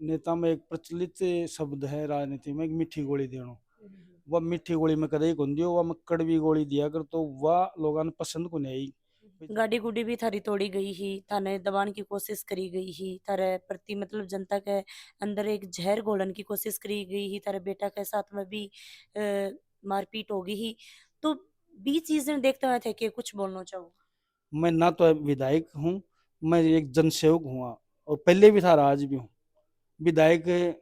नेता में एक प्रचलित शब्द है राजनीति में, एक मिठी गोली देनो। वह मिठी गोली में कदे कौन दियो, वह मैं कड़वी गोली दिया कर तो वह लोगों ने पसंद को नहीं आई। गाड़ी गुडी भी थारी तोड़ी गई ही, थाने दबाने की कोशिश करी गई ही, थारे प्रति मतलब जनता के अंदर एक जहर घोलन की कोशिश करी गई ही, थारे बेटा के साथ में भी मारपीट होगी ही। तो 20 चीजें देखते हुए थे कि कुछ बोलना चाहो। मैं ना तो विधायक हूँ, मैं एक जनसेवक हुआ और पहले भी था, आज भी हूँ। विधायक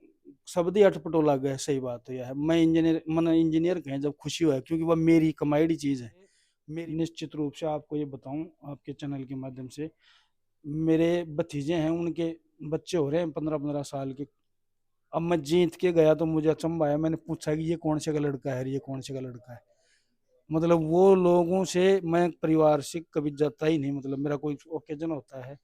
शब्द ही अटपटोला गया, सही बात तो यह है। मैं इंजीनियर, मन इंजीनियर कहें जब खुशी हुआ है, क्योंकि वह मेरी कमाई चीज है। मेरी निश्चित रूप से आपको ये बताऊं आपके चैनल के माध्यम से, मेरे भतीजे हैं, उनके बच्चे हो रहे हैं 15-15 साल के। अब मैं जीत के गया तो मुझे अचंभा आया, मैंने पूछा कि ये कौन से का लड़का है, ये कौन से का लड़का है। मतलब वो लोगों से मैं परिवार से कभी जाता ही नहीं। मतलब मेरा कोई ओकेजन होता है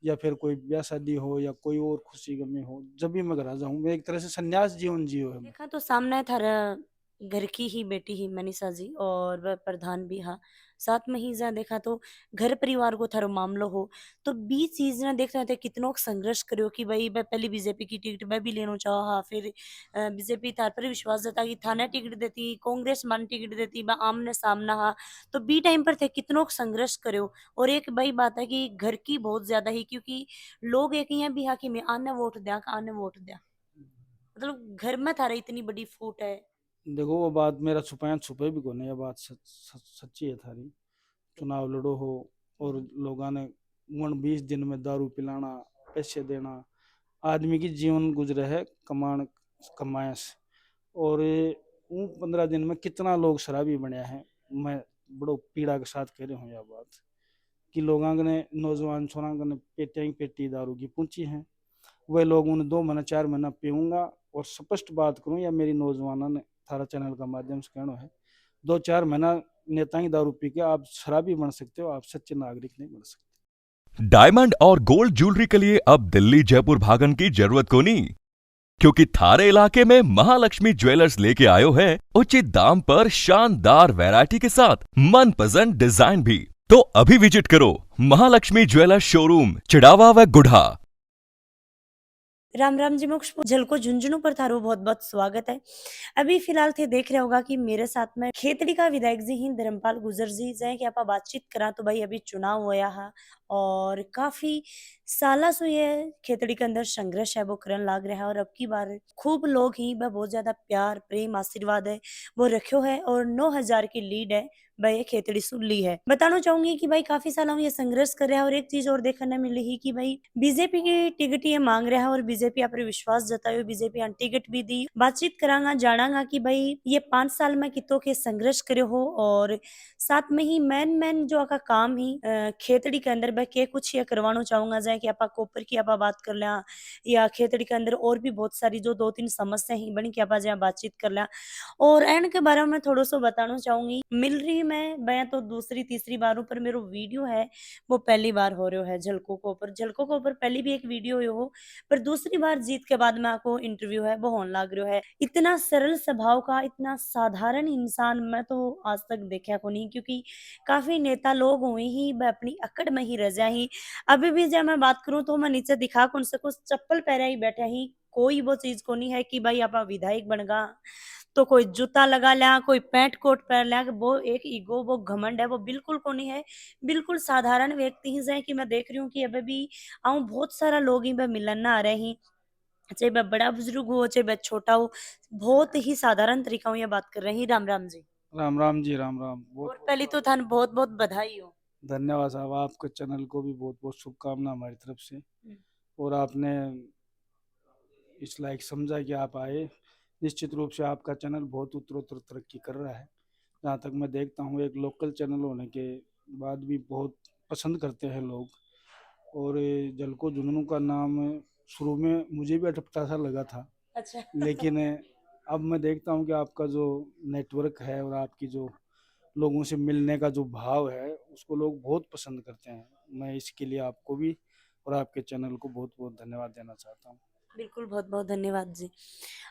या फिर कोई ब्याह शादी हो या कोई और खुशी गमी हो, जब भी मैं घर आ जाऊँ, मैं एक तरह से संन्यास जीवन जियो है। देखा तो सामने थारा घर की ही बेटी ही मनीषा जी और वह प्रधान भी हा, साथ में ही जा देखा तो घर परिवार को थारो मामलो हो। तो 20 चीज ना देखते थे कितनो संघर्ष करियो कि भाई मैं पहले बीजेपी की टिकट मैं भी लेना चाह हा, फिर बीजेपी थार पर विश्वास जता कि थाने टिकट देती, कांग्रेस मान टिकट देती, बा आमने सामना हा। तो बी टाइम पर थे कितनो संघर्ष करियो। और एक भाई बात है कि घर की बहुत ज्यादा ही, क्योंकि लोग एक यहाँ भी हा कि मैं आने वोट दिया, आने वोट दिया, मतलब घर में थारा इतनी बड़ी फूट है। देखो वो बात मेरा छुपाया छुपे भी को नहीं, ये बात सच्ची है थारी। चुनाव लड़ो हो और लोगों ने 20 दिन में दारू पिलाना, पैसे देना, आदमी की जीवन गुजरे है कमान कमाए से। और उन 15 दिन में कितना लोग शराबी बने हैं। मैं बड़ो पीड़ा के साथ कह रहा हूँ यह बात कि लोगों ने, नौजवान छोरा ने पेटियां ही पेटी दारू की पूछी हैं। वह लोग उन्हें 2 महीना 4 महीना पीऊंगा। और स्पष्ट बात करूं, या मेरी नौजवानों ने थारा चैनल का माध्यम से कहना है, 2-4 महीना नेता ही दारू पी के आप शराबी बन सकते हो, आप सच्चे नागरिक नहीं बन सकते। डायमंड और गोल्ड ज्वेलरी के लिए अब दिल्ली जयपुर भागन की जरूरत को नहीं, क्योंकि थारे इलाके में महालक्ष्मी ज्वेलर्स लेके आयो है उचित दाम पर शानदार वैरायटी के साथ मनपसंद डिजाइन भी। तो अभी विजिट करो महालक्ष्मी ज्वेलर्स शोरूम चिड़ावा व गुढ़ा। राम राम जी मोक्ष झलको झुंझुनू पर थारो बहुत बहुत स्वागत है। अभी फिलहाल थे देख रहे होगा कि मेरे साथ में खेतड़ी का विधायक जी ही धर्मपाल गुजर जी जाए कि आप बातचीत करा। तो भाई अभी चुनाव होया है और काफी साला से ये खेतड़ी के अंदर संघर्ष है वो करन लाग रहा है। और अब की बार खूब लोग ही वह बहुत ज्यादा प्यार प्रेम आशीर्वाद है वो रखो है और 9,000 की लीड है भाई ये खेतड़ी सुन ली है। बताना चाहूंगी कि भाई काफी सालों में ये संघर्ष कर रहा है और एक चीज और देखने मिली ही कि भाई बीजेपी की टिकट ये मांग रहा है और बीजेपी आप विश्वास जतायो, बीजेपी यहाँ टिकट भी दी। बातचीत करांगा जानांगा कि भाई ये 5 साल में कितो के संघर्ष करे हो और साथ में ही मैन मैन जो आपका काम ही खेतड़ी के अंदर बह के कुछ ये करवाना चाहूंगा जाए कि आप कोपर की आप बात कर लिया या खेतड़ी के अंदर और भी बहुत सारी जो 2-3 समस्या ही बनी कि आप जहाँ बातचीत कर लिया। और एंड के बारे में थोड़ा सा बताना चाहूंगी। मिल रही मैं तो दूसरी तीसरी बारों पर मेरा वीडियो है वो पहली बार हो रहा है झलकों को ऊपर, झलकों को ऊपर पहली भी एक वीडियो हो, पर दूसरी बार जीत के बाद में आपको इंटरव्यू है वो होने लग रहा है। इतना सरल स्वभाव का इतना साधारण इंसान मैं तो आज तक देखा को नहीं, क्योंकि काफी नेता लोग हुए ही वह अपनी अकड़ में ही रह जाए ही। अभी भी जब मैं बात करूं तो मैं नीचे दिखा कौन से कुछ चप्पल पहरा ही बैठा ही, कोई वो चीज को नहीं है कि भाई आप विधायक बन गा तो कोई जूता लगा लिया, कोई पैंट कोट पहन लिया, वो एक ईगो वो घमंड है वो बिल्कुल को नहीं है। बिल्कुल साधारण व्यक्ति ही है कि मैं देख रही हूँ कि अभी भी आऊँ बहुत सारा लोग ही वह मिलन ना आ रहे हैं, चाहे वह बड़ा बुजुर्ग हो चाहे वह छोटा हो, बहुत ही साधारण तरीका हूँ ये बात कर रहे हैं। राम राम जी। राम राम जी, राम राम। बहुत और बहुत पहली तो थान बहुत बहुत बधाई हो। धन्यवाद साहब, आपके चैनल को भी बहुत बहुत शुभकामना हमारी तरफ से। और आपने इस लायक समझा कि आप आए। निश्चित रूप से आपका चैनल बहुत उत्तरोत्तर तरक्की कर रहा है। जहाँ तक मैं देखता हूँ, एक लोकल चैनल होने के बाद भी बहुत पसंद करते हैं लोग। और ये जलको जुगनू का नाम शुरू में मुझे भी अटपटा सा लगा था, अच्छा। लेकिन अब मैं देखता हूँ कि आपका जो नेटवर्क है और आपकी जो लोगों से मिलने का जो भाव है, उसको लोग बहुत पसंद करते हैं। मैं इसके लिए आपको भी और आपके चैनल को बहुत बहुत धन्यवाद देना चाहता हूँ। बिल्कुल बहुत बहुत धन्यवाद जी।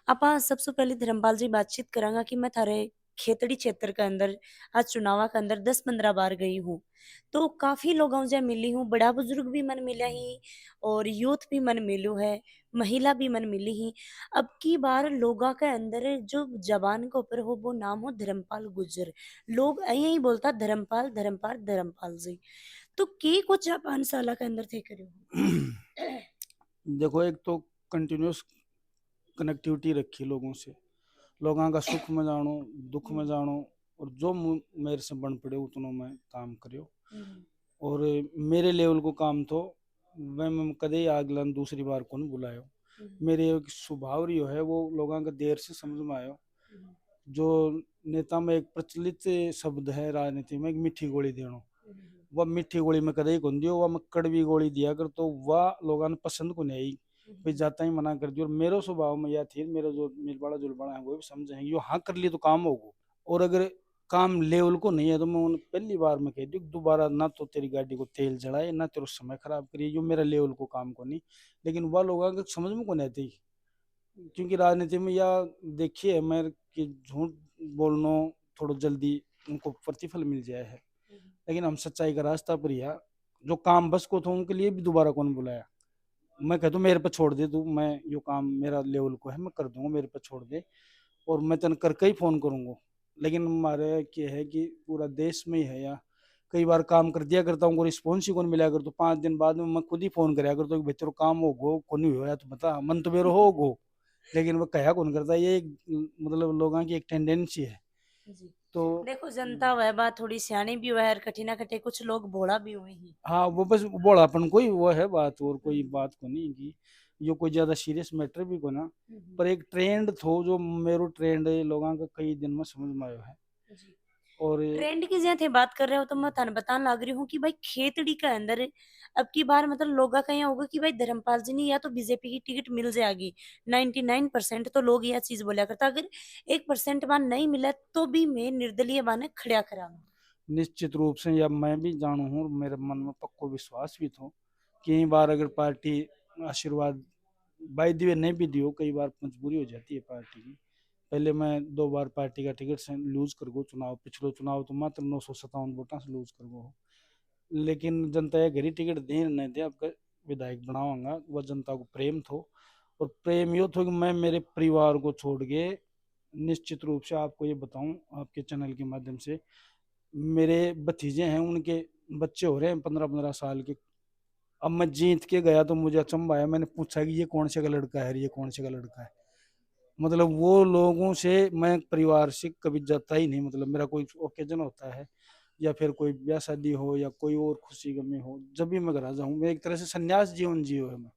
आपा सबसे पहले धर्मपाल जी बातचीत करांगा कि मैं थारे खेतड़ी क्षेत्र के अंदर आज चुनाव के अंदर 10-15 बार गई हूँ। तो काफ़ी लोगों से मिली हूँ, बड़ा बुजुर्ग भी मन मिला ही और यूथ भी मन मिलू है, महिला भी मन मिली ही। अब की बार लोगा के अंदर जो जबान के ऊपर हो वो नाम हो धर्मपाल गुर्जर। लोग यही बोलता धर्मपाल, धर्मपाल, धर्मपाल जी। तो के कुछ आप 5 साल के अंदर थे करे हो? देखो, एक तो कंटिन्यूस कनेक्टिविटी रखी लोगों से, लोगों का सुख में जानो, दुख में जानो, और जो मेरे से बन पड़े उतनों में काम करियो। और मेरे लेवल को काम तो मैं कदे आगलन दूसरी बार कौन बुलायो। मेरे एक स्वभाव रियो है वो लोगों का देर से समझ में आयो। जो नेता में एक प्रचलित शब्द है राजनीति में, एक मीठी गोली देनो, वह मीठी गोली में कदे कौन दियो, वह मैं कड़वी गोली दिया कर, तो वह लोगों ने पसंद को नहीं भाई, जाता ही मना कर दियो। और मेरे स्वभाव में यह थी, मेरा जो मिलवाड़ा जुलवाड़ा है वो भी समझेंगे यो हाँ कर लिए तो काम होगा, और अगर काम लेवल को नहीं है तो मैं उन्हें पहली बार में कह दूँ दोबारा ना तो तेरी गाड़ी को तेल जलाए, ना तेरा समय खराब करिए, जो मेरा लेवल को काम को नहीं। लेकिन वह लोग समझ में को नहीं आती, क्योंकि राजनीति में यह देखिए मैं कि झूठ बोलना थोड़ा जल्दी उनको प्रतिफल मिल जाए है, लेकिन हम सच्चाई का रास्ता पर या जो काम बस को था उनके लिए भी दोबारा कौन बुलाया। मैं कहता हूँ मेरे पे छोड़ दे तू, मैं यो काम मेरा लेवल को है मैं कर दूंगा, मेरे पे छोड़ दे और मैं तन करके ही फोन करूंगा। लेकिन हमारे क्या है कि पूरा देश में ही है, या कई बार काम कर दिया करता हूँ, रिस्पॉन्स ही कौन मिला कर, तो 5 दिन बाद में मैं खुद ही फोन कराया करता हूँ कि भाई तेरा काम हो गो कौन हुआ है तो बता, मन तो मेरा हो गो, लेकिन वो कहा कौन करता है। ये मतलब लोगों की एक टेंडेंसी है। जी। तो देखो जनता वह बात थोड़ी सियानी भी हुआ है और कठी ना कटे कुछ लोग भोला भी हुए ही। हाँ, वो बस बड़ापन को ही वो है बात, और कोई बात को नहीं की यो कोई ज्यादा सीरियस मैटर भी को ना, पर एक ट्रेंड थो जो मेरो ट्रेंड लोगों का कई दिन में समझ में आयो है। जी। और ट्रेंड की जहाँ थे बात कर रहे हो तो मैं थाने बताने लग रही हूँ कि भाई खेतड़ी के अंदर अब की बार मतलब लोगा का यहाँ होगा कि भाई धर्मपाल जी ने या तो बीजेपी की टिकट मिल जाएगी। 99% तो लोग यह चीज बोला करता, अगर 1% बार नहीं मिला तो भी मैं निर्दलीय बाने खड़ा करा। निश्चित रूप से या मैं भी जानू हूँ, मेरे मन में पक्को विश्वास भी था कई बार अगर पार्टी आशीर्वाद बाई दिए नहीं भी दियो, कई बार मजबूरी हो जाती है पार्टी की। पहले मैं 2 बार पार्टी का टिकट से लूज कर गो चुनाव, पिछले चुनाव तो मात्र 957 वोटा से लूज कर गो, लेकिन जनता ये घरी टिकट दे नहीं दे आपका विधायक बनावांगा, वह जनता को प्रेम थो। और प्रेम यो थो कि मैं मेरे परिवार को छोड़ के, निश्चित रूप से आपको ये बताऊं आपके चैनल के माध्यम से, मेरे भतीजे हैं उनके बच्चे हो रहे हैं 15-15 साल के। अब मैं जीत के गया तो मुझे अचंभा आया, मैंने पूछा कि ये कौन से का लड़का है, ये कौन से का लड़का है। मतलब वो लोगों से मैं परिवार से कभी जाता ही नहीं, मतलब मेरा कोई ओकेजन होता है या फिर कोई ब्याह शादी हो या कोई और खुशी गमी हो, जब भी मैं घर जाऊँ, मैं एक तरह से संन्यास जीवन जियो है मैं,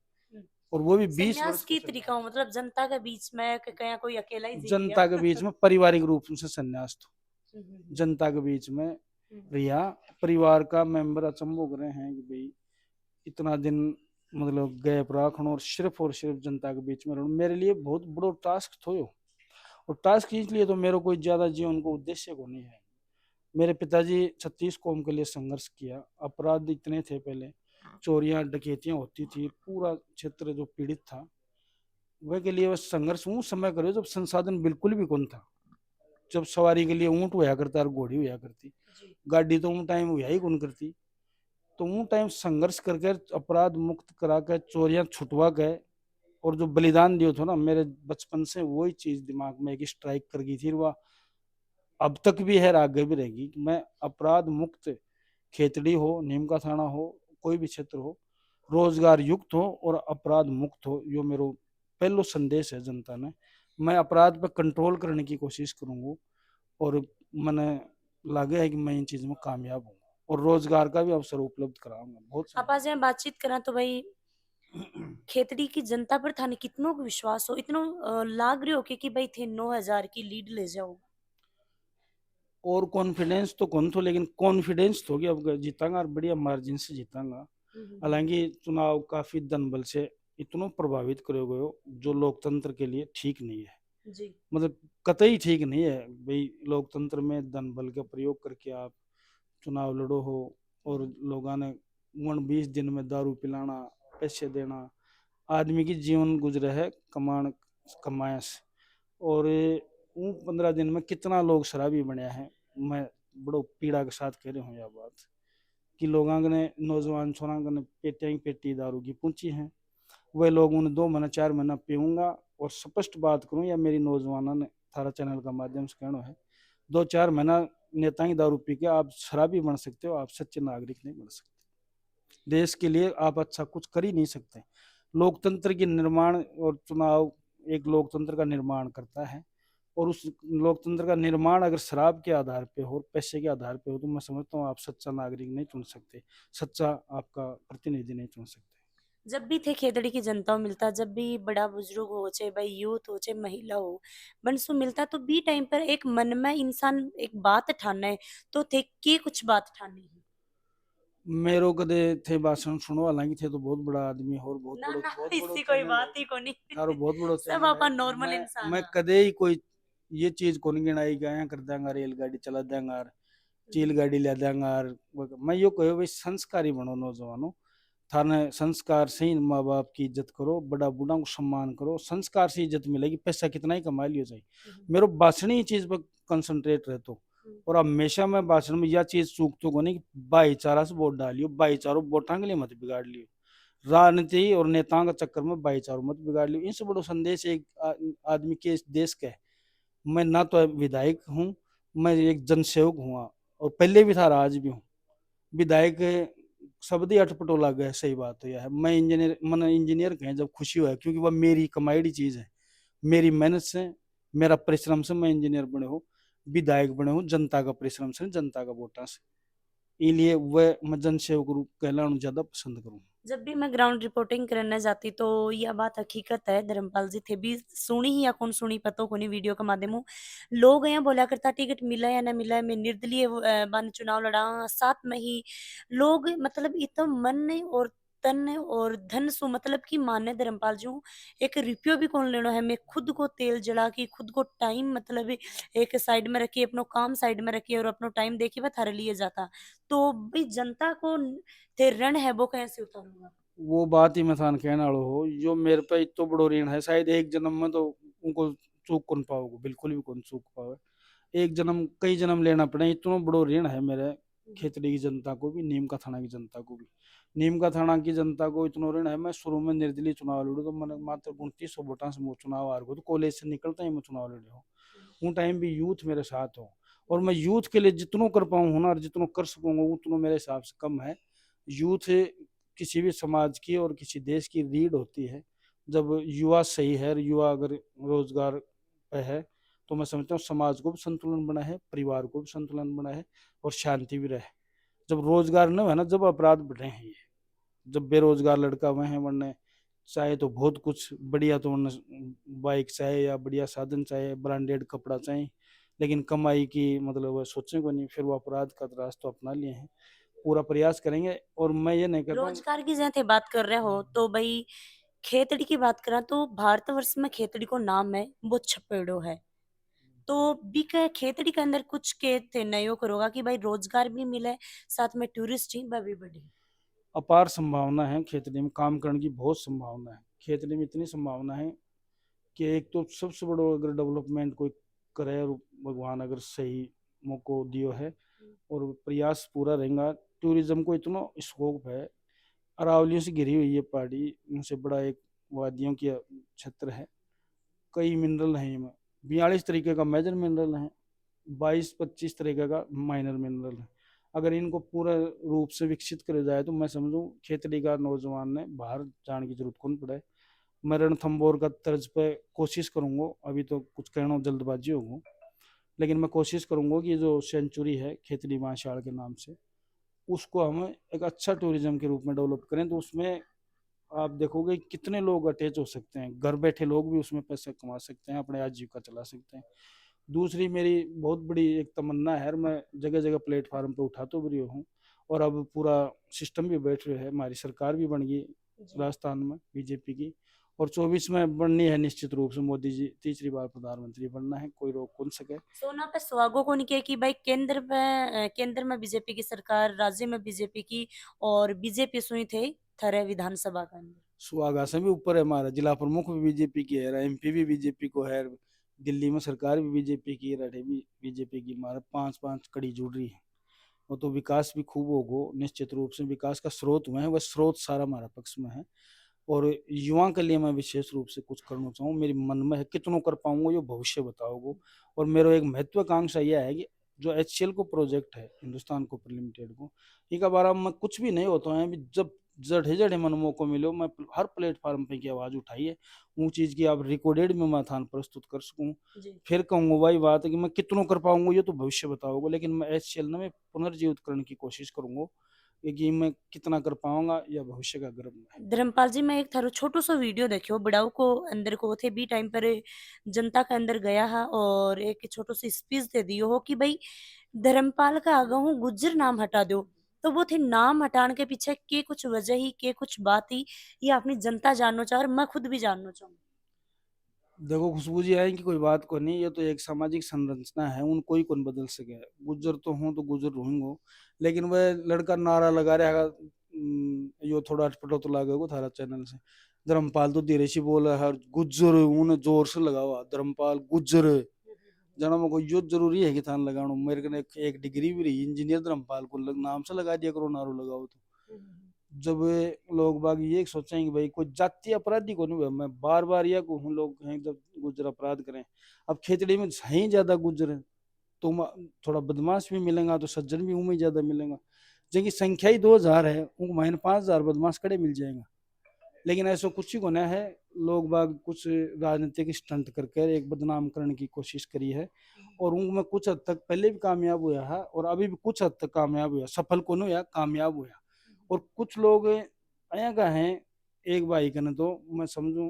और वो भी 20 वर्ष संन्यास का की तरीका हो मतलब जनता के बीच में कहीं कोई अकेला ही जी लिया। जनता के बीच में पारिवारिक रूप से संन्यास तो हम्म, जनता के बीच में रिया, परिवार का मेंबर अचंभो कर रहे हैं कि भाई इतना दिन मतलब गैप रखना और सिर्फ जनता के बीच में रहना मेरे लिए बहुत बड़ो टास्क थो यो। और टास्क इसलिए तो मेरे कोई ज्यादा जीवन को उद्देश्य को नहीं है। मेरे पिताजी 36 कौम के लिए संघर्ष किया, अपराध इतने थे पहले, चोरियां डकैतियां होती थी, पूरा क्षेत्र जो पीड़ित था वह के लिए वह संघर्ष उस समय करो जब संसाधन बिल्कुल भी कौन था, जब सवारी के लिए ऊंट हुआ करता और घोड़ी हुआ करती, गाड़ी तो उन टाइम हुआ ही कौन करती। तो उन टाइम संघर्ष करके अपराध मुक्त करा कर चोरियां छुटवा गए, और जो बलिदान दियो था ना, मेरे बचपन से वही चीज दिमाग में एक स्ट्राइक कर गई थी, वह अब तक भी है और आगे भी रहेगी कि मैं अपराध मुक्त, खेतड़ी हो, नीम का थाना हो, कोई भी क्षेत्र हो, रोजगार युक्त हो और अपराध मुक्त हो, यो मेरो पहलो संदेश है जनता ने। मैं अपराध पर कंट्रोल करने की कोशिश करूंगा, और मैंने लगे है कि मैं इन चीज में कामयाब हूँ और रोजगार का भी अवसर उपलब्ध कराऊंगा बहुत आप आज यहाँ बातचीत करा तो भाई सारा। खेतड़ी की जनता पर थाने कितनों को विश्वास हो, इतनो लाग रहे हो कि भाई थे 9,000 की लीड ले जाओ। और कॉन्फिडेंस तो कौन थो, लेकिन कॉन्फिडेंस तो कि अब जीतांगा और बढ़िया मार्जिन से जीतांगा। हालांकि चुनाव काफी दन बल से इतना प्रभावित करे गए हो जो लोकतंत्र के लिए ठीक नहीं है। जी। मतलब कतई ठीक नहीं है भाई, लोकतंत्र में धन बल का प्रयोग करके आप चुनाव लड़ो हो, और लोगों ने 20 दिन में दारू पिलाना, पैसे देना, आदमी की जीवन गुजरे है कमाया से। और उन 15 दिन में कितना लोग शराबी बने हैं। मैं बड़ो पीड़ा के साथ कह रही हूँ यह बात कि लोगों ने, नौजवान छोरा ने पेटियां ही पेटी दारू की पूछी हैं। वह लोग उन्हें 2 महीना 4 महीना पीऊंगा। और स्पष्ट बात करूं, या मेरी नौजवानों ने थारा चैनल का माध्यम से कहना है, 2-4 महीना नेता की दारू पी के आप शराबी बन सकते हो, आप सच्चे नागरिक नहीं बन सकते। देश के लिए आप अच्छा कुछ कर ही नहीं सकते। लोकतंत्र की निर्माण और चुनाव एक लोकतंत्र का निर्माण करता है। और उस लोकतंत्र का निर्माण अगर शराब के आधार पे हो, पैसे के आधार पे हो, तो मैं समझता हूँ आप सच्चा नागरिक नहीं चुन सकते, सच्चा आपका प्रतिनिधि नहीं चुन सकते। जब भी थे खेतड़ी की जनता मिलता, जब भी बड़ा बुजुर्ग हो चाहे भाई यूथ हो चाहे महिला हो, बनसु मिलता तो बी टाइम पर एक मन में इंसान एक बात ठाना है तो थे के कुछ बात ठानी है। मेरो कदे थे भाषण सुनो, हालांकि थे तो बहुत बड़ा आदमी और बहुत ना बड़ो ना बहुत बड़ो इसकी कोई चैनल है। बात ही कोनी। थारो बहुत बड़ो सब चैनल है। आपा नॉर्मल इंसान मैं हाँ। कदे ही कोई ये चीज को नहीं गिनाई गया कर देंगा, रेलगाड़ी चला देंगा, चील गाड़ी ले देंगा। मैं यो कहो भाई संस्कारी बनो नौजवानों। थाने संस्कार से ही माँ बाप की इज्जत करो, बड़ा बूढ़ा को सम्मान करो, संस्कार से इज्जत मिलेगी। पैसा कितना ही कमा लियो जाए, मेरे भाषण ही चीज पर कंसंट्रेट रहते। और हमेशा मैं भाषण में यह चीज चूकतो को नहीं कि भाईचारा से वोट डालियो, भाईचारो वोटां के लिए मत बिगाड़ लियो, राजनीति और नेताओं के चक्कर में भाईचारो मत बिगाड़ लियो। इनसे बड़ो संदेश एक आदमी के इस देश का है। मैं ना तो विधायक हूँ, मैं एक जनसेवक हूँ, और पहले भी था और आज भी हूँ। विधायक शब्द ही अटपटो लग गया, सही बात तो यह है। मैं इंजीनियर, मन इंजीनियर कहें जब खुशी हुआ, क्योंकि वह मेरी कमाईडी चीज है, मेरी मेहनत से, मेरा परिश्रम से मैं इंजीनियर बने हो, विधायक बने हो, जनता का परिश्रम से, जनता का वोटा से। इसलिए वह मैं जनसेवक रूप कहलाना ज्यादा पसंद करूँ। जब भी मैं ग्राउंड रिपोर्टिंग करने जाती तो यह बात हकीकत है धर्मपाल जी थे भी सुनी ही या कौन सुनी पतो कोनी वीडियो का माध्यम हो लोग यहाँ बोला करता टिकट मिला या ना मिला मैं निर्दलीय बन चुनाव लड़ा साथ में ही लोग मतलब इतना मन और तन और धन सु मतलब कि माने धर्मपाल जी एक रुपयो भी कौन लेना है मैं खुद को तेल जला के खुद को टाइम मतलब एक साइड में रखी अपनो काम साइड में रखी और अपनो टाइम देखिए वह थारे लिए जाता तो भाई जनता को ते ऋण है वो कैसे उतारूंगा। वो बात ही मैं थान कहने वालों हो, जो मेरे पे इतो बड़ो ऋण है, शायद एक जन्म में तो उनको चूक कौन पाओगे, बिल्कुल भी कौन चूक पाओगे। एक जन्म कई जन्म लेना पड़े, इतना बड़ो ऋण है मेरे खेतड़ी की जनता को भी, नीम का थाना की जनता को भी। नीम का थाना की जनता को इतना ऋण है, मैं शुरू में निर्दलीय चुनाव लड़ू तो मैंने मात्र 2900 वोटा से वो चुनाव हार गया, तो कॉलेज से निकलता ही मैं चुनाव लड़े हूँ। उन टाइम भी यूथ मेरे साथ हो, और मैं यूथ के लिए जितनों कर पाऊँ हुनर, जितनों कर सकूंगा उतना मेरे हिसाब से कम है। यूथ किसी भी समाज की और किसी देश की रीढ़ होती है। जब युवा सही है, युवा अगर रोजगार पे है, तो मैं समझता हूँ समाज को भी संतुलन बना है, परिवार को भी संतुलन बना है, और शांति भी रहे। जब रोजगार न है ना, जब अपराध बढ़े हैं ये, जब बेरोजगार लड़का वह है, वरने चाहे तो बहुत कुछ बढ़िया, तो वरने बाइक चाहे या बढ़िया साधन चाहे, ब्रांडेड कपड़ा चाहे, लेकिन कमाई की मतलब वह सोचने को नहीं, फिर वो अपराध का रास्ता अपना लिए हैं। पूरा प्रयास करेंगे, और मैं ये नहीं कहता हूँ। रोजगार की जैसे बात कर रहे हो तो भाई खेतड़ी की बात करा तो भारतवर्ष में खेतड़ी को नाम है वो छपेड़ो है तो भी खेतड़ी के अंदर कुछ के थे नयो करोगा कि भाई रोजगार भी मिले साथ में टूरिस्ट ही भी बढ़ी। अपार संभावना है खेतड़ी में, काम करने की बहुत संभावना है। खेतड़ी में इतनी संभावना है कि एक तो सबसे बड़ो अगर डेवलपमेंट कोई करे, और भगवान अगर सही मौको दियो है और प्रयास पूरा रहेगा, टूरिज्म को इतना स्कोप है। अरावलियों से घिरी हुई ये पहाड़ी, इनसे बड़ा एक वादियों की क्षेत्र है। कई मिनरल हैं इनमें, 42 तरीके का मेजर मिनरल है, 22-25 तरीके का माइनर मिनरल है। अगर इनको पूरा रूप से विकसित करे जाए तो मैं समझूं खेतड़ी का नौजवान ने बाहर जाने की जरूरत कौन पड़े। मैं रणथंभौर का तर्ज पे कोशिश करूंगा, अभी तो कुछ कहना जल्दबाजी होगा, लेकिन मैं कोशिश करूंगा कि जो सेंचुरी है खेतड़ी माशाड़ के नाम से, उसको हम एक अच्छा टूरिज्म के रूप में डेवलप करें। तो उसमें आप देखोगे कितने लोग अटैच हो सकते हैं, घर बैठे लोग भी उसमें पैसे कमा सकते हैं, अपने आजीविका चला सकते हैं। दूसरी मेरी बहुत बड़ी एक तमन्ना है, और मैं जगह जगह प्लेटफार्म पे उठाते भी हूँ, और अब पूरा सिस्टम भी बैठ रहा है, हमारी सरकार भी बन गई राजस्थान में बीजेपी की, और 24 में बननी है निश्चित रूप से। मोदी जी तीसरी बार प्रधानमंत्री बनना है, कोई रोक कौन सके। सोना पे सुहागो को नहीं किया कि भाई केंद्र में बीजेपी की सरकार राज्य में बीजेपी की और बीजेपी सुनी थे थरे विधानसभा का अंदर सुहागा से भी ऊपर है, हमारा जिला प्रमुख भी बीजेपी की है, एमपी भी बीजेपी को है, दिल्ली में सरकार भी बीजेपी की, रहे भी बीजेपी की, मारे 5-5 कड़ी जुड़ रही है। वो तो विकास भी खूब होगो, निश्चित रूप से विकास का स्रोत हुए हैं, वह स्रोत सारा हमारा पक्ष में है। और युवा के लिए मैं विशेष रूप से कुछ करना चाहूँ, मेरी मन में है, कितनों कर पाऊंगा ये भविष्य बताओगे। और मेरा एक महत्वाकांक्षा यह है कि जो HCL को प्रोजेक्ट है, हिंदुस्तान कॉपर लिमिटेड को, इनका बारे में कुछ भी नहीं होता है, अभी जब जड़े जड़े मन मौको मिलो, मैं हर प्लेटफॉर्म पे की आवाज उठाई है, वो चीज की आप रिकॉर्डेड में मैं थान प्रस्तुत कर सकूँ। जी। फिर कहूंगा वही बात है कि मैं कितनों कर पाऊंगा ये तो भविष्य बताओगे, लेकिन मैं HCL में पुनर्जीवित करने की कोशिश करूंगा, कि मैं कितना कर पाऊंगा या भविष्य का गर्व है। धर्मपाल जी, मैं एक थारो छोटो सो वीडियो देखियो बड़ाऊ को अंदर को थे बी टाइम पर जनता के अंदर गया हा और एक छोटो सी स्पीच दे दियो हो कि भाई धर्मपाल का आगा हूँ गुज्जर नाम हटा दो। तो वो थे नाम हटाने के पीछे के कुछ वजह ही के कुछ बात ही ये अपनी जनता जानना चाह और मैं खुद भी जानना चाहूँ। देखो खुशबू जी, आए कि कोई बात को नहीं, ये तो एक सामाजिक संरचना है, उनको ही कौन बदल सके। गुज्जर तो हूँ तो गुज्जर रहूंगा, लेकिन वह लड़का नारा लगा रहा है, यो थोड़ा अटपटो तो लागेगा थारा चैनल से। धर्मपाल तो धीरे से बोला है, गुज्जर उन्हें जोर से लगा हुआ, धर्मपाल गुज्जर जना को यो जरूरी है कि थान लगानो, मेरे को एक डिग्री भी रही इंजीनियर, धर्मपाल को नाम से लगा दिया करो, नारो लगाओ तो। जब लोग बाग ये सोचेंगे भाई कोई जातीय अपराधी को नहीं हुआ, मैं बार बार यह कहूँ, लोग हैं जब गुजर अपराध करें, अब खेतड़ी में सही ज्यादा गुजर है, तो थोड़ा बदमाश भी मिलेगा तो सज्जन भी उनमें ज्यादा मिलेगा। जिनकी संख्या ही 2000 है, उनको महीने 5000 बदमाश कड़े मिल जाएगा। लेकिन ऐसा कुछ ही को ना है, लोग बाग कुछ राजनीतिक स्टंट करके एक बदनाम करने की कोशिश करी है, और उनमें कुछ हद तक पहले भी कामयाब हुआ है और अभी भी कुछ हद तक कामयाब हुआ, सफल को नहीं हुआ, कामयाब हुआ। और कुछ लोग अया का हैं, एक भाई का न तो मैं समझूं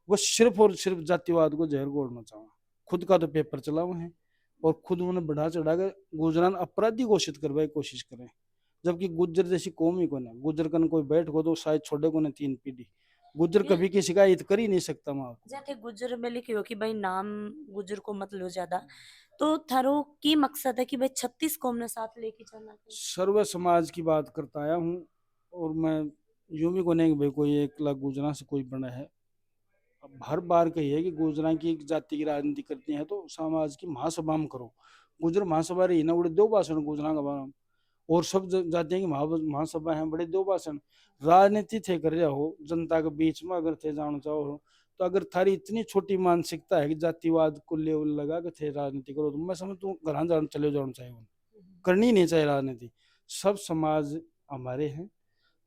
वो सिर्फ और सिर्फ जातिवाद को जहर घोलना चाहा, खुद का तो पेपर चला हुआ है और खुद उन्हें बढ़ा चढ़ा कर गुजरान अपराधी घोषित करवाए कोशिश करें, जबकि गुज्जर जैसी कौम ही को ना, गुज्जर कन कोई बैठ को तो शायद छोड़े को ना 3 पीढ़ी, गुज्जर कभी की शिकायत कर ही नहीं सकता। मैं आपको जाते गुज्जर में लिखियो कि भाई नाम गुज्जर को मत लो ज्यादा। तो थारो की मकसद है कि भाई 36 कौम ने साथ लेके चलना है। सर्व समाज की बात करता आया हूँ, और मैं यूं भी को नहीं कि भाई कोई 1 लाख गुजरा से कोई बना है। अब हर बार कही है कि गुजरा की एक जाति की राजनीति करती है तो समाज की महासभा में करो, गुजर महासभा रही ना, बड़े दो भाषण गुजरा का बारे में, और सब जातियों की महासभा है, बड़े दो भाषण। राजनीति थे कर रहे हो जनता के बीच में, अगर थे जाना चाहो तो अगर थारी इतनी छोटी मानसिकता है कि जातिवाद को लेवल लगा के थे राजनीति करो, तो मैं समझ तू घर जाना चले जाना चाहिए, करनी नहीं चाहिए राजनीति। सब समाज हमारे हैं,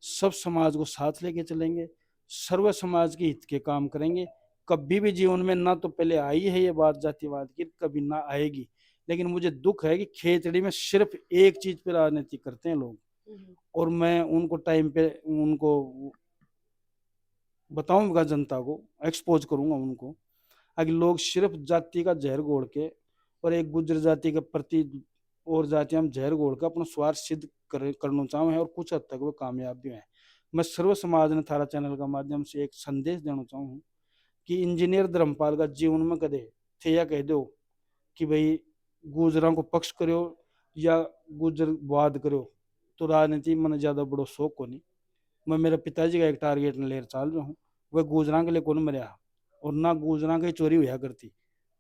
सब समाज को साथ लेके चलेंगे, सर्व समाज के हित के काम करेंगे। कभी भी जीवन में ना तो पहले आई है ये बात जातिवाद की, कभी ना आएगी। लेकिन मुझे दुख है कि खेतड़ी में सिर्फ एक चीज पे राजनीति करते हैं लोग, और मैं उनको टाइम पे उनको बताऊंगा, जनता को एक्सपोज करूंगा उनको, अगर लोग सिर्फ जाति का जहर घोल के और एक गुज्जर जाति के प्रति और जातियां जहर घोल के अपना स्वार्थ सिद्ध करना चाहूँ, और कुछ हद तक वो कामयाब भी है। मैं सर्व समाज ने थारा चैनल का माध्यम से एक संदेश देना चाहूँ कि इंजीनियर धर्मपाल का जीवन में कदे थे या कह दो कि भाई गुजरां को पक्ष करो या गुजरवाद करो, तो राजनीति मैंने ज्यादा बड़ो शौक को नहीं। मैं मेरे पिताजी का एक टारगेट लेकर चाल रहा हूँ, वह गुजरां के लिए कौन मरिया, और ना गुजरां की चोरी हुआ करती,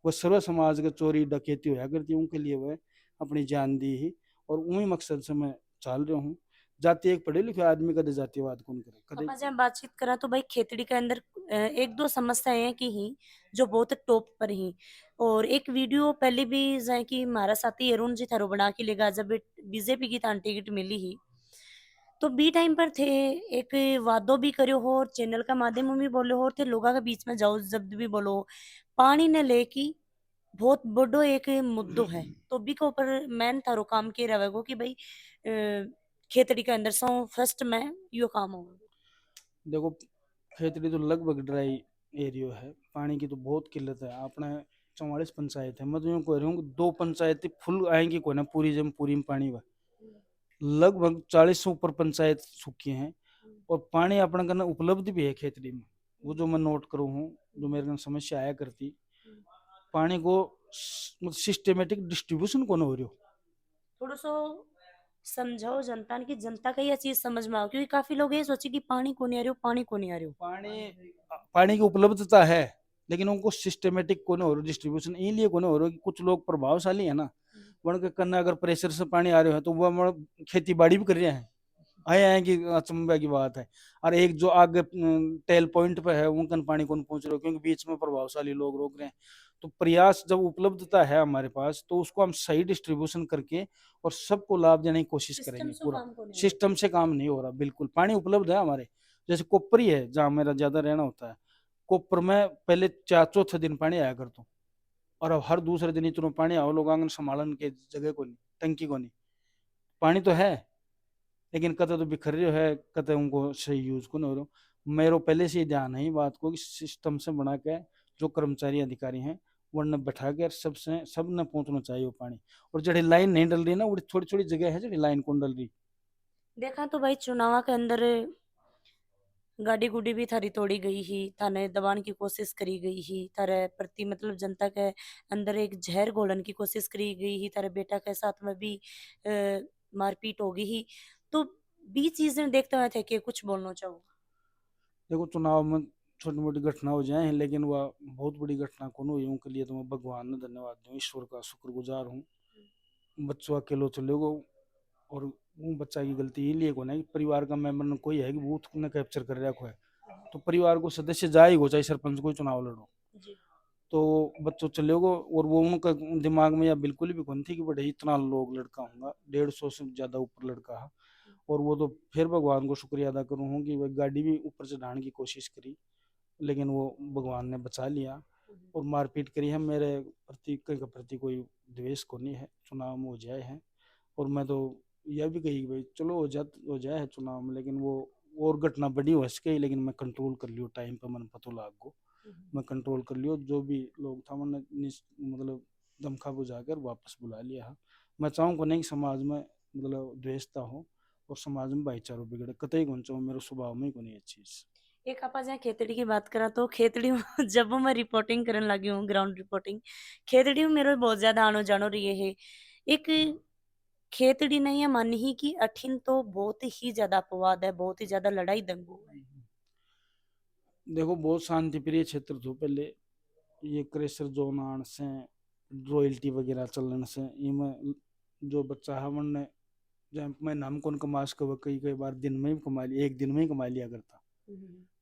वह सर्व समाज के चोरी डकैती हुआ करती, उनके लिए वह अपनी जान दी ही, और उन्हीं मकसद से मैं चाल रहा हूँ। जाति एक पढ़े लिखे आदमी कदे जातिवाद कौन करे कदे। पापा जब बातचीत करा तो भाई खेतड़ी के अंदर एक दो समस्याएं हैं कि ही जो बहुत टॉप पर ही। और एक वीडियो पहले भी जाए कि हमारा साथी अरुण जी थारो बना के लेगा जब बीजेपी की तान टिकट मिली ही, तो बी टाइम पर थे एक वादो भी करो हो और चैनल का माध्यम में भी बोलो हो और थे लोगों के बीच में जाओ जब भी बोलो पानी ने लेके बहुत बड़ो एक मुद्दो है। तो बी के ऊपर मैन थारो काम के रहेगो कि भाई खेतड़ी के अंदर सो फर्स्ट में यो काम होगा। देखो खेतड़ी तो लगभग ड्राई एरिया है, पानी की तो बहुत किल्लत है अपने। 44 पंचायत है, मैं तो यूँ कह रहा हूँ 2 पंचायतें फुल आएंगी को ना, पूरी जम पूरी में पानी हुआ, लगभग 40 से ऊपर पंचायत सूखी हैं, और पानी अपने करना उपलब्ध भी है खेतड़ी में। वो जो मैं नोट करूँ हूँ, जो मेरे को समस्या आया करती, पानी को सिस्टमेटिक डिस्ट्रीब्यूशन कौन हो रही हो। थोड़ा सो समझाओ जनता ने कि जनता का ये चीज समझ में आओ, क्योंकि काफी लोग ये सोचे कि पानी को नहीं आ रही हो, पानी को नहीं आ रही हो। पानी पानी की उपलब्धता है, लेकिन उनको सिस्टमेटिक कोने हो रहा डिस्ट्रीब्यूशन इसलिए कोने हो रहा कि कुछ लोग प्रभावशाली है ना, वन के कन्ना अगर प्रेशर से पानी आ रहे हो तो वह खेती बाड़ी भी कर रहे हैं, आए हैं कि अचंभे की बात है। और एक जो आगे टेल पॉइंट पे है उनका पानी कौन पहुंच रहा है क्योंकि बीच में प्रभावशाली लोग रोक रहे हैं। तो प्रयास जब उपलब्धता है हमारे पास तो उसको हम सही डिस्ट्रीब्यूशन करके और सबको लाभ देने की कोशिश सिस्टम करेंगे से पूरा। काम को नहीं हो सिस्टम से काम नहीं हो रहा, बिल्कुल पानी उपलब्ध है हमारे, जैसे कोपरी है जहाँ मेरा ज्यादा रहना होता है, कोपर में पहले चार चौथे दिन पानी आया करता, और अब हर दूसरे दिन इतना पानी आओ लोग आंगन संभालन के जगह को नहीं, टंकी को नहीं, पानी तो है लेकिन कत तो बिखर रही है, कत उनको सही यूज को नहीं हो रहा। मेरे पहले से ही ध्यान है बात को कि सिस्टम से बना के जो कर्मचारी अधिकारी हैं वरना बैठा के सबसे सब न पहुंचना चाहिए वो पानी। और जड़ी लाइन नहीं डल रही ना वो थोड़ी थोड़ी जगह है जड़ी लाइन कौन डल रही। देखा तो भाई चुनाव के अंदर गाड़ी गुडी भी थारी तोड़ी गई ही, थाने दबाने की कोशिश करी गई ही, थारे प्रति मतलब जनता के अंदर एक जहर घोलन की कोशिश करी गई ही, थारे बेटा के साथ में भी मारपीट हो गई ही। तो भी चीजें देखते हुए थे कि कुछ बोलना चाहो। देखो चुनाव में छोटी मोटी घटना हो जाए लेकिन वह बहुत बड़ी घटना कौन हुई उनके लिए तो मैं भगवान ने धन्यवाद दूं, ईश्वर का शुक्रगुजार हूँ। बच्चों अकेलो चले गो और वो बच्चा की गलती ये लिए को नहीं, परिवार का मेंबर ने कोई है कि बूथ ने कैप्चर कर रखा है तो परिवार को सदस्य जाए हो चाहे सरपंच कोई चुनाव लड़ो। जी। तो बच्चों चले गो और वो उनका दिमाग में या बिल्कुल भी कौन थी कि बड़े इतना लोग लड़का होगा, 150 से ज्यादा ऊपर लड़का है। और वो तो फिर भगवान को शुक्रिया अदा करूँ कि वह गाड़ी भी ऊपर से ढाने की कोशिश करी लेकिन वो भगवान ने बचा लिया। और मारपीट करी है मेरे प्रति के प्रति कोई द्वेष को नहीं है, चुनाव में हो जाए है। और मैं तो यह भी कही भाई चलो हो जाए है चुनाव में लेकिन वो और घटना बड़ी हो सके लेकिन मैं कंट्रोल कर लियो टाइम पे मन पतो लाग गो, मैं कंट्रोल कर लियो जो भी लोग था मैंने मतलब दमखा बुझा कर वापस बुला लिया है। मैं चाहूँ नहीं कि समाज में मतलब द्वेषता हो और समाज में भाईचारा बिगड़े, कतई कौन चाहूँ, मेरे स्वभाव में ही को नहीं है चीज। एक आपा जहाँ खेतड़ी की बात करा तो खेतड़ी में जब मैं रिपोर्टिंग करने लगी हूँ ग्राउंड रिपोर्टिंग, खेतड़ी में मेरे बहुत ज्यादा आनो जानो रही है। एक खेतड़ी नहीं है मन ही की अठिन तो बहुत ही ज्यादा अपवाद है, बहुत ही ज्यादा लड़ाई दंगू है। देखो बहुत शांति प्रिय क्षेत्र था पहले, ये क्रेशर जोन आने से रॉयल्टी वगैरह चलने से इनमें जो बच्चा है वनने जब मैं नाम कौन कमा सक कई कई बार दिन में ही कमा लिया, एक दिन में ही कमा लिया करता।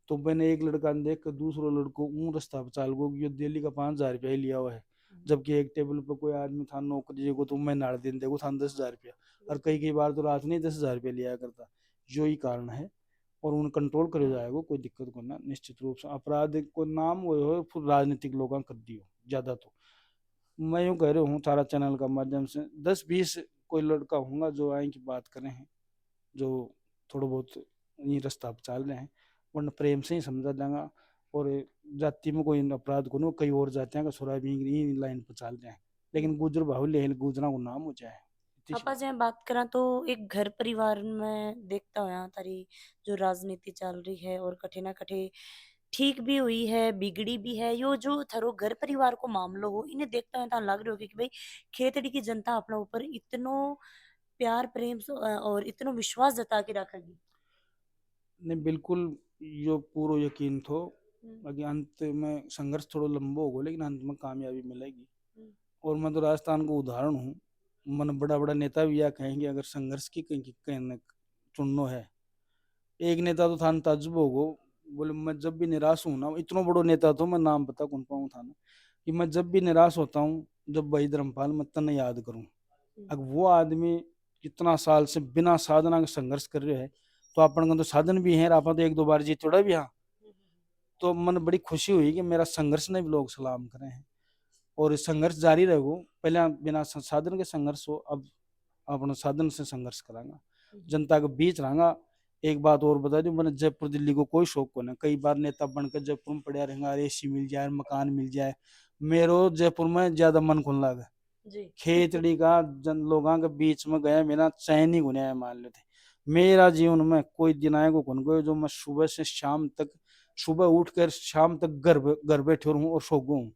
तो मैंने एक लड़का ने देख कर दूसरो लड़को ऊँ रास्ता पर चाल गो ये दिल्ली का 5,000 रुपया ही लिया हुआ है, जबकि एक टेबल पर कोई आदमी था नौकरी को तो मैं नाड़ दिन देखो था 10,000 रुपया, और कई कई बार तो रात नहीं 10,000 रुपया लिया करता। जो ही कारण है और उन कंट्रोल करे जाएगा, कोई दिक्कत को ना, निश्चित रूप से अपराध को नाम वो हो फिर राजनीतिक लोग कर दियो ज्यादा। तो मैं यूँ कह रहा हूँ सारा चैनल का माध्यम से 10-20 कोई लड़का होगा जो आए की बात करें हैं, जो थोड़ा बहुत ये रास्ता पर चल रहे हैं, वरना प्रेम से ही समझा देंगे। और जाति में कोई अपराध को नहीं, कई और जातियां का सुराग भी लाइन पर चल रहे हैं लेकिन गुजर बाहुल्य है गुजरा को नाम हो जाए। आपा जहाँ बात करा तो एक घर परिवार में देखता हो तारी जो राजनीति चल रही है और कठे ना कठे ठीक भी हुई है बिगड़ी भी है, यो जो थारो घर परिवार को मामलो हो इन्हें देखता है लग रहा हो कि भाई खेतड़ी की जनता अपना ऊपर इतनो प्यार प्रेम और इतनो विश्वास जता के रखेगी। नहीं बिल्कुल यो पूरा यकीन थो बाकी अंत में संघर्ष थोड़ा लंबा होगा लेकिन अंत में कामयाबी मिलेगी। और मैं तो राजस्थान को उदाहरण हूँ, मन बड़ा बड़ा नेता भी यह कहेंगे अगर संघर्ष की कहीं चुननो है, एक नेता तो था ताजुब होगो, बोले मैं जब भी निराश हूं ना, इतना बड़ो नेता तो मैं नाम पता कौन पाऊँ था ना, कि मैं जब भी निराश होता हूँ जब भाई धर्मपाल मैं तन्ने याद करूँ। अगर वो आदमी कितना साल से बिना साधना के संघर्ष कर रहे है तो अपन का तो साधन भी है, आप तो एक दो बार जीत थोड़ा भी हाँ, तो मन बड़ी खुशी हुई कि मेरा संघर्ष ने भी लोग सलाम करे हैं। और संघर्ष जारी रहेगो, पहले बिना साधन के संघर्ष हो, अब अपना साधन से संघर्ष करांगा, जनता के बीच रहूंगा। एक बात और बता दूं, मैंने जयपुर दिल्ली को कोई शौक को नहीं, कई बार नेता बनकर जयपुर में पड़ा रहेगा, एसी मिल जाए मकान मिल जाए, मेरो जयपुर में ज्यादा मन खुल लगा जी। खेतड़ी का जन लोगों के बीच में गया मेरा चैन ही गुने मान लेते। मेरा जीवन में कोई दिन आएगा कौन गयो जो मैं सुबह से शाम तक, सुबह उठकर शाम तक घर बैठे रहूं और सो गूं,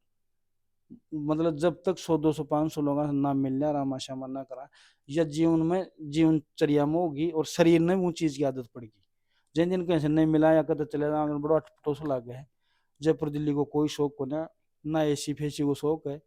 मतलब जब तक 100 200 500 लोगों से ना मिलना रामा श्यामा ना करा, या जीवन में जीवनचर्या में होगी और शरीर में वो चीज की आदत पड़ेगी। जिन दिन कहीं से नहीं मिला या कदर चले बड़ा अटपटो सा लग है, जयपुर दिल्ली को कोई शौक को ना एसी फेसी को शौक है।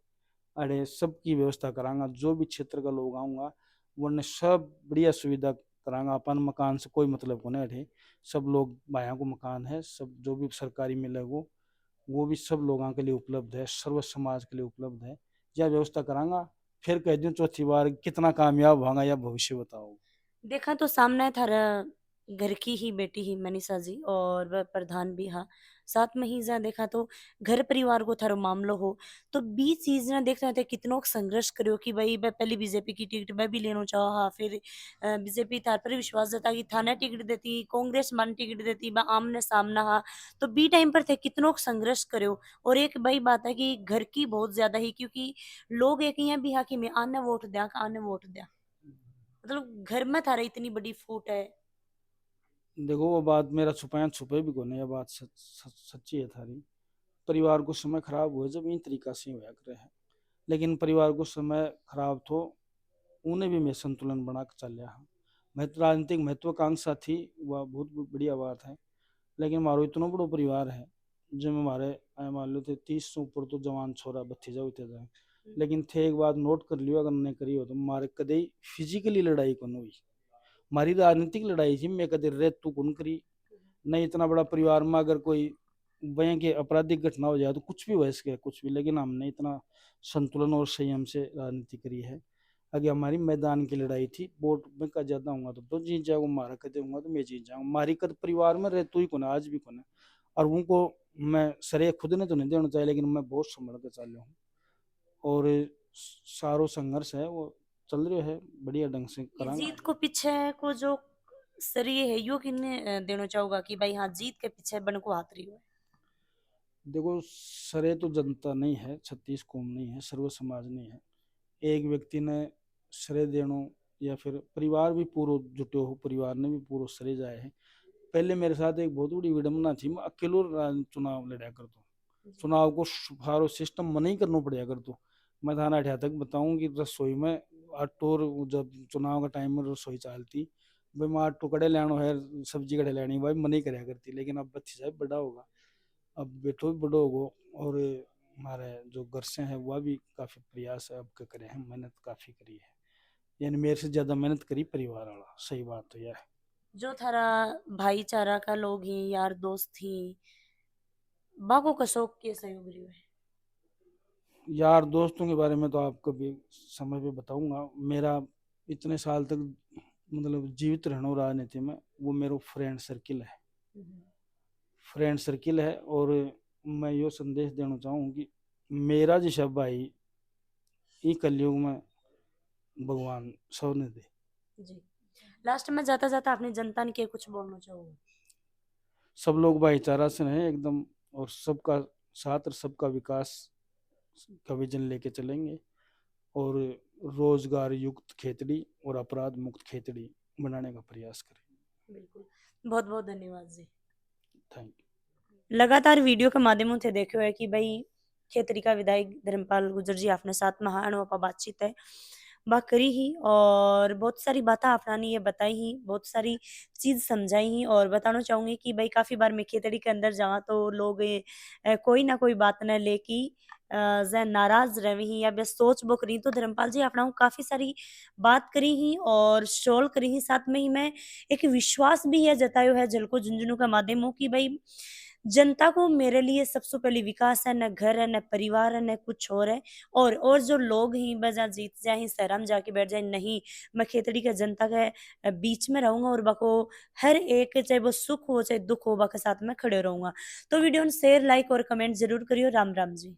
अरे सबकी व्यवस्था करांगा, जो भी क्षेत्र का लोग आऊँगा वरने सब बढ़िया सुविधा करांगा। अपन मकान से कोई मतलब को नहीं अठे, सब लोग भाइयों को मकान है, सब जो भी सरकारी मिले वो भी सब लोगों के लिए उपलब्ध है, सर्व समाज के लिए उपलब्ध है। यह व्यवस्था करांगा। फिर कह दूं चौथी बार कितना कामयाब होगा या भविष्य बताओ। देखा तो सामने थारा घर की ही बेटी ही मनीषा जी और वह प्रधान भी हा, साथ में ही जा देखा तो घर परिवार को थारो मामलो हो तो बी चीज ना देखते थे कितनो संघर्ष करो कि भाई मैं पहले बीजेपी की टिकट मैं भी लेना चाहा, फिर बीजेपी थार पर विश्वास जता कि थाने टिकट देती, कांग्रेस मन टिकट देती, मैं आमने सामना हा। तो बी टाइम पर थे कितनो संघर्ष करो। और एक भाई बात है कि घर की बहुत ज्यादा ही, क्योंकि लोग एक यहाँ भी हा कि मैं आने वोट दिया, आने वोट दिया, मतलब घर में थारा इतनी बड़ी फूट है। देखो वो बात मेरा छुपाया छुपे भी कोने, ये बात सच्ची है थारी। परिवार को समय खराब हुए जब इन तरीका से होया करे है, लेकिन परिवार को समय खराब तो उन्हें भी मैं संतुलन बना के चल रहा। महत्व राजनीतिक महत्वाकांक्षा थी वह बहुत बढ़िया बात है, लेकिन हमारो इतना बड़ो परिवार है जिसमें हमारे मान लो थे 30 से ऊपर तो जवान छोरा भतीजा होते थे। लेकिन थे एक बात नोट कर लियो, अगर नहीं करी हो तो हमारे कदे फिजिकली लड़ाई कौन हुई, हमारी राजनीतिक लड़ाई थी। मैं कदे रे तू कौन करी नहीं, इतना बड़ा परिवार में अगर कोई वहीं के आपराधिक घटना हो जाए तो कुछ भी हो सके कुछ भी, लेकिन हमने इतना संतुलन और संयम से राजनीति करी है। आगे हमारी मैदान की लड़ाई थी, वोट में का ज्यादा होगा तो जीत जाऊंगा, मारा कदे होगा तो मैं जीत जाऊंगा। हमारी कद परिवार में रह तू ही को ना आज भी को ना, और उनको मैं सरे खुद ने तो नहीं देना चाहिए, लेकिन मैं बहुत संभल के चल रहा हूँ। और सारो संघर्ष है वो चल रहा है बढ़िया ढंग से ये करांगा। जीत को पीछे को जो सरिये है यो किन्ने देना चाहूंगा कि भाई हाँ जीत के पीछे बन को हाथ रही है। देखो सरे तो जनता नहीं है, 36 कौम नहीं है, सर्व समाज नहीं है। एक व्यक्ति ने श्रेय देनो या फिर परिवार भी पूरा जुटे हो, परिवार ने भी पूरा श्रेय जाए है। पहले मेरे साथ एक बहुत बड़ी विडम्बना थी, मैं अकेलो चुनाव लड़ा कर दो, चुनाव को सारो सिस्टम मन ही करना पड़ा कर दो। मैं थाना अठा तक बताऊं कि रसोई में आटो, जब चुनाव का टाइम में रसोई चलती भाई मैं आटो कड़े लेना है, सब्जी कड़े लेनी भाई मन ही कराया करती। लेकिन अब बच्ची साहब बड़ा होगा, अब बेटो भी बड़ो होगो, और हमारे जो घर से हैं वह भी काफी प्रयास है अब के करे हैं, मेहनत काफी करी है। यानी मेरे से ज्यादा मेहनत करी परिवार वाला, सही बात तो यह है। जो थारा भाईचारा का लोग ही यार दोस्त ही बाको का शौक के सहयोग रही है। यार दोस्तों के बारे में तो आपको भी समय पे बताऊंगा। मेरा इतने साल तक मतलब जीवित रहना राजनीति में वो मेरा फ्रेंड सर्किल है, फ्रेंड सर्किल है। और मैं यो संदेश देना चाहूँ कि मेरा जैसा भाई ये कलयुग में भगवान सबने दे। जी लास्ट में जाता जाता अपनी जनता ने के कुछ बोलना चाहूंगा। सब लोग भाईचारा से रहें एकदम, और सबका साथ और सबका विकास का विजन लेके चलेंगे, और रोजगार युक्त खेतड़ी और अपराध मुक्त खेतड़ी बनाने का प्रयास करें। बिल्कुल, बहुत बहुत धन्यवाद जी। Thank you. लगातार वीडियो के माध्यमों से देखो है कि भाई खेतरी का विधायक धर्मपाल गुजर जी आपने साथ में हाँ आपा बातचीत है बात करी ही, और बहुत सारी बातें आपने ये बताई ही, बहुत सारी चीज समझाई ही। और बताना चाहूंगी कि भाई काफी बार मैं खेतड़ी के अंदर जाऊँ तो लोग कोई ना कोई बात न लेके जै नाराज रहे ही या बस सोच बो करी। तो धर्मपाल जी अपना काफी सारी बात करी ही और शोल करी ही, साथ में ही मैं एक विश्वास भी है जतायो है झलको झुंझुनू का माध्यम हो कि भाई जनता को मेरे लिए सबसे पहले विकास है, न घर है, न परिवार है, न कुछ और है। और जो लोग ही बजा जीत जाए शहर में जाके बैठ जाए, नहीं मैं खेतड़ी के जनता के बीच में रहूंगा और बको हर एक चाहे वो सुख हो चाहे दुख हो बके साथ में खड़े रहूंगा। तो वीडियो शेयर लाइक और कमेंट जरूर करियो। राम राम जी।